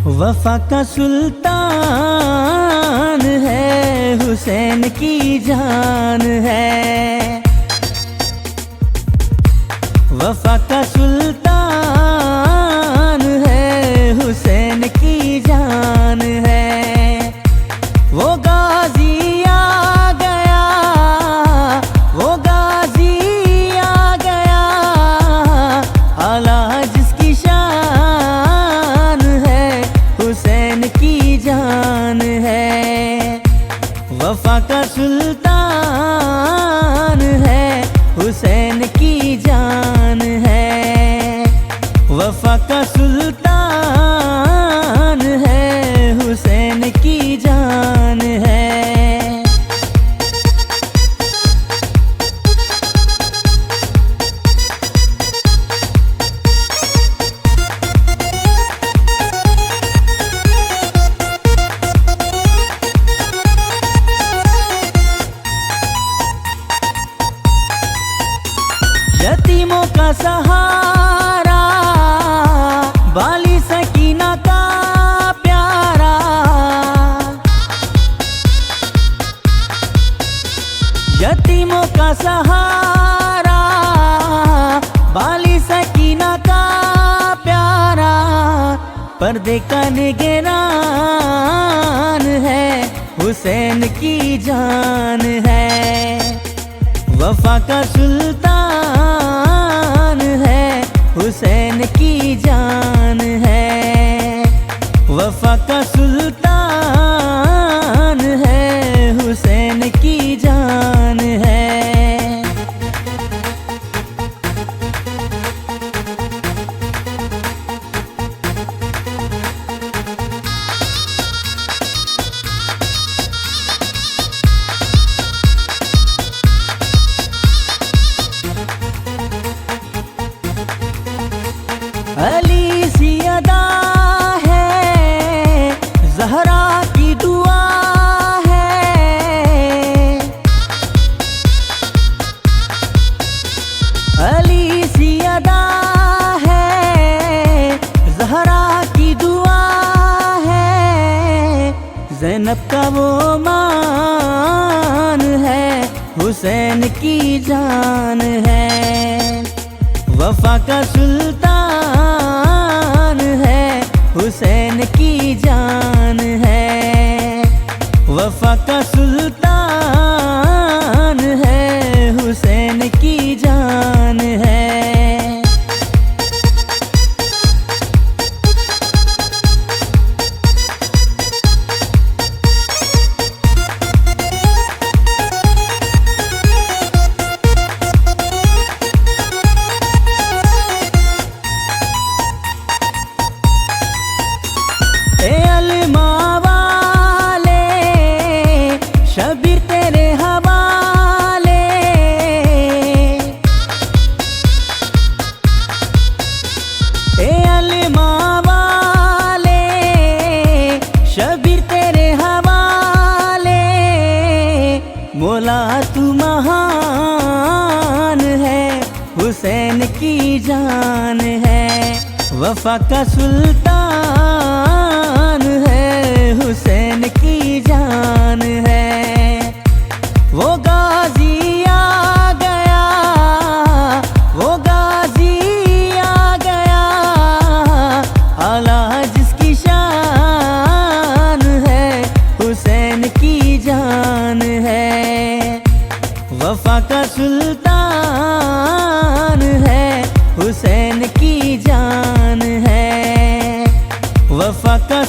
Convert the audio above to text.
वफा का सुल्तान है, हुसैन की जान है। वफा का सुल्तान है, हुसैन की जान है। वो गाजी आ गया, वो गाजी आ गया, आला जिसकी शान है, हुसैन की जान है। वफा का सुल्तान है, हुसैन की जान है। वफा का सुल्तान है, हुसैन की जान है। यतीमों का सहारा, बाली सकीना का प्यारा। यतीमों का सहारा, बाली सकीना का प्यारा। पर्दे का निगरान है, हुसैन की जान है। वफा का सुल्तान है, हुसैन की जान है। वफा का सुल्तान है, हुसैन की जान है। अली सी अदा है, ज़हरा की दुआ है। अली सी अदा है, ज़हरा की दुआ है। ज़ैनब का वो मान है, हुसैन की जान है। वफा का सुल्तान है, हुसैन की जान है। वफा का सुल्तान है, हुसैन की जान है। शबीर तेरे हवाले, ए अलमा वाले। शबीर तेरे हवाले, मौला तू महान है, हुसैन की जान है। वफा का सुल्तान है, हुसैन की जान है। वो गाजी आ गया, वो गाजी आ गया, आला जिसकी शान है, हुसैन की जान है। वफा का सुल्तान है, हुसैन की जान है। वफा का